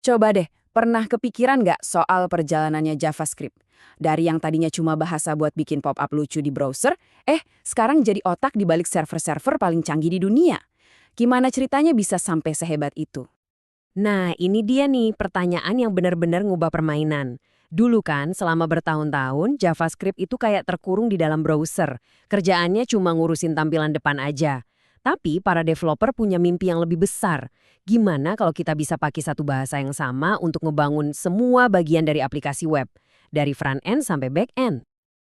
Coba deh, pernah kepikiran nggak soal perjalanannya JavaScript? Dari yang tadinya cuma bahasa buat bikin pop-up lucu di browser, sekarang jadi otak di balik server-server paling canggih di dunia. Gimana ceritanya bisa sampai sehebat itu? Nah, ini dia nih pertanyaan yang benar-benar ngubah permainan. Dulu kan, selama bertahun-tahun, JavaScript itu kayak terkurung di dalam browser. Kerjaannya cuma ngurusin tampilan depan aja. Tapi para developer punya mimpi yang lebih besar. Gimana kalau kita bisa pakai satu bahasa yang sama untuk ngebangun semua bagian dari aplikasi web? Dari front end sampai back end.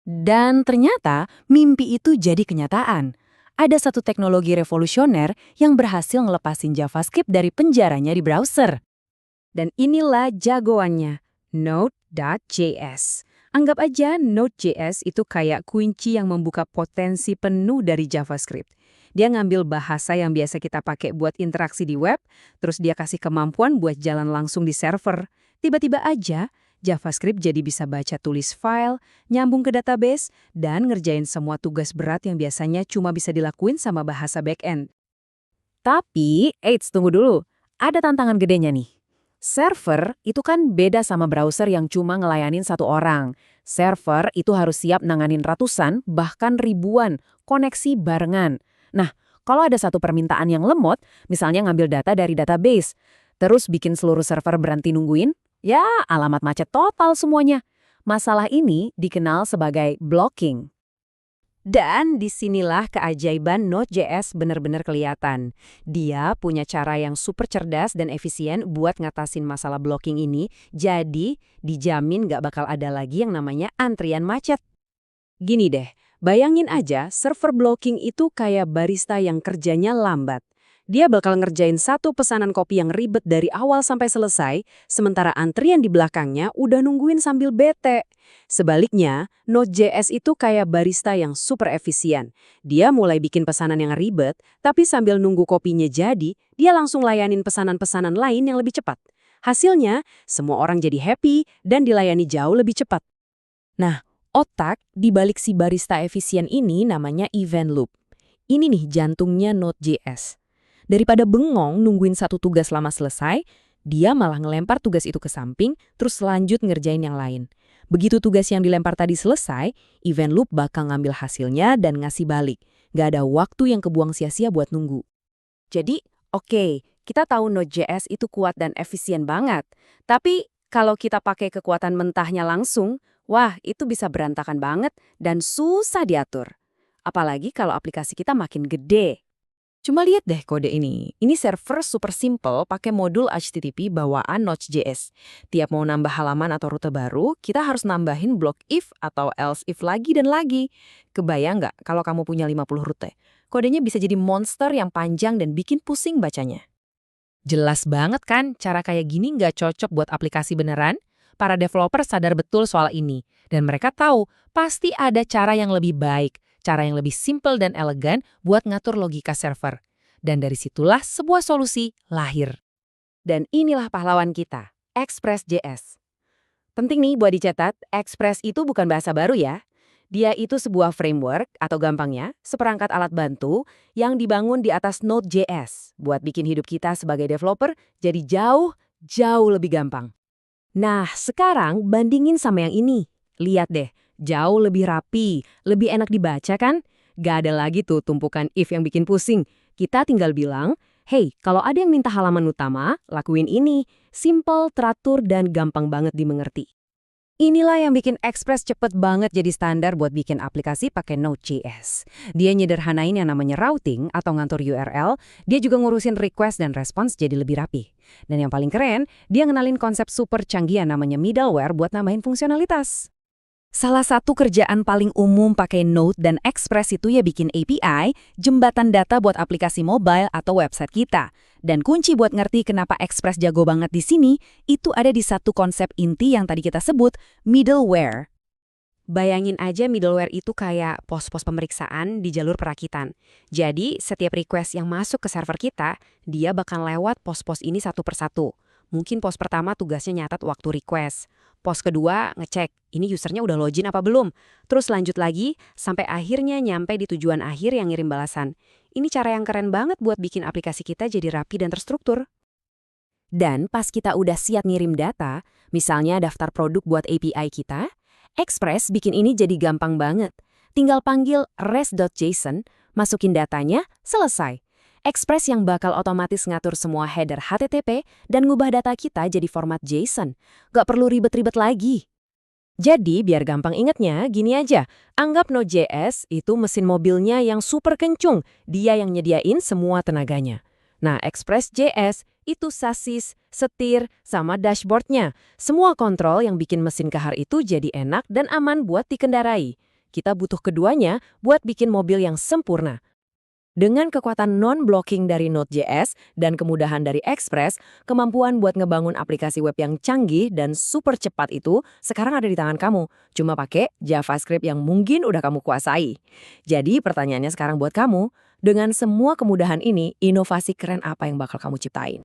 Dan ternyata mimpi itu jadi kenyataan. Ada satu teknologi revolusioner yang berhasil ngelepasin JavaScript dari penjaranya di browser. Dan inilah jagoannya, Node.js. Anggap aja Node.js itu kayak kunci yang membuka potensi penuh dari JavaScript. Dia ngambil bahasa yang biasa kita pakai buat interaksi di web, terus dia kasih kemampuan buat jalan langsung di server. Tiba-tiba aja, JavaScript jadi bisa baca tulis file, nyambung ke database, dan ngerjain semua tugas berat yang biasanya cuma bisa dilakuin sama bahasa backend. Tapi, tunggu dulu. Ada tantangan gedenya nih. Server itu kan beda sama browser yang cuma ngelayanin satu orang. Server itu harus siap nanganin ratusan, bahkan ribuan, koneksi barengan. Nah, kalau ada satu permintaan yang lemot, misalnya ngambil data dari database, terus bikin seluruh server berhenti nungguin, ya alamat macet total semuanya. Masalah ini dikenal sebagai blocking. Dan disinilah keajaiban Node.js benar-benar kelihatan. Dia punya cara yang super cerdas dan efisien buat ngatasin masalah blocking ini, jadi dijamin nggak bakal ada lagi yang namanya antrian macet. Gini deh, bayangin aja server blocking itu kayak barista yang kerjanya lambat. Dia bakal ngerjain satu pesanan kopi yang ribet dari awal sampai selesai, sementara antrian di belakangnya udah nungguin sambil bete. Sebaliknya, Node.js itu kayak barista yang super efisien. Dia mulai bikin pesanan yang ribet, tapi sambil nunggu kopinya jadi, dia langsung layanin pesanan-pesanan lain yang lebih cepat. Hasilnya, semua orang jadi happy dan dilayani jauh lebih cepat. Nah, otak di balik si barista efisien ini namanya event loop. Ini nih jantungnya Node.js. Daripada bengong nungguin satu tugas lama selesai, dia malah ngelempar tugas itu ke samping, terus lanjut ngerjain yang lain. Begitu tugas yang dilempar tadi selesai, event loop bakal ngambil hasilnya dan ngasih balik. Nggak ada waktu yang kebuang sia-sia buat nunggu. Jadi, oke, kita tahu Node.js itu kuat dan efisien banget. Tapi, kalau kita pakai kekuatan mentahnya langsung, wah, itu bisa berantakan banget dan susah diatur. Apalagi kalau aplikasi kita makin gede. Cuma lihat deh kode ini. Ini server super simple pakai modul HTTP bawaan Node.js. Tiap mau nambah halaman atau rute baru, kita harus nambahin blok if atau else if lagi dan lagi. Kebayang nggak kalau kamu punya 50 rute? Kodenya bisa jadi monster yang panjang dan bikin pusing bacanya. Jelas banget kan cara kayak gini nggak cocok buat aplikasi beneran? Para developer sadar betul soal ini. Dan mereka tahu pasti ada cara yang lebih baik. Cara yang lebih simple dan elegan buat ngatur logika server. Dan dari situlah sebuah solusi lahir. Dan inilah pahlawan kita, Express.js. Penting nih buat dicatat, Express itu bukan bahasa baru ya. Dia itu sebuah framework atau gampangnya, seperangkat alat bantu yang dibangun di atas Node.js buat bikin hidup kita sebagai developer jadi jauh lebih gampang. Nah, sekarang bandingin sama yang ini. Lihat deh. Jauh lebih rapi, lebih enak dibaca kan? Gak ada lagi tuh tumpukan if yang bikin pusing. Kita tinggal bilang, hey, kalau ada yang minta halaman utama, lakuin ini. Simple, teratur, dan gampang banget dimengerti. Inilah yang bikin Express cepet banget jadi standar buat bikin aplikasi pakai Node.js. Dia nyederhanain yang namanya routing atau ngatur URL, dia juga ngurusin request dan response jadi lebih rapi. Dan yang paling keren, dia ngenalin konsep super canggih yang namanya middleware buat nambahin fungsionalitas. Salah satu kerjaan paling umum pakai Node dan Express itu ya bikin API, jembatan data buat aplikasi mobile atau website kita. Dan kunci buat ngerti kenapa Express jago banget di sini, itu ada di satu konsep inti yang tadi kita sebut, middleware. Bayangin aja middleware itu kayak pos-pos pemeriksaan di jalur perakitan. Jadi, setiap request yang masuk ke server kita, dia bakal lewat pos-pos ini satu persatu. Mungkin pos pertama tugasnya nyatat waktu request. Pos kedua ngecek, ini usernya udah login apa belum. Terus lanjut lagi, sampai akhirnya nyampe di tujuan akhir yang ngirim balasan. Ini cara yang keren banget buat bikin aplikasi kita jadi rapi dan terstruktur. Dan pas kita udah siap ngirim data, misalnya daftar produk buat API kita, Express bikin ini jadi gampang banget. Tinggal panggil res.json, masukin datanya, selesai. Express yang bakal otomatis ngatur semua header HTTP dan ngubah data kita jadi format JSON. Gak perlu ribet-ribet lagi. Jadi, biar gampang ingetnya, gini aja. Anggap Node.js itu mesin mobilnya yang super kencung. Dia yang nyediain semua tenaganya. Nah, Express.js itu sasis, setir, sama dashboardnya. Semua kontrol yang bikin mesin kahar itu jadi enak dan aman buat dikendarai. Kita butuh keduanya buat bikin mobil yang sempurna. Dengan kekuatan non-blocking dari Node.js dan kemudahan dari Express, kemampuan buat ngebangun aplikasi web yang canggih dan super cepat itu sekarang ada di tangan kamu. Cuma pakai JavaScript yang mungkin udah kamu kuasai. Jadi pertanyaannya sekarang buat kamu, dengan semua kemudahan ini, inovasi keren apa yang bakal kamu ciptain?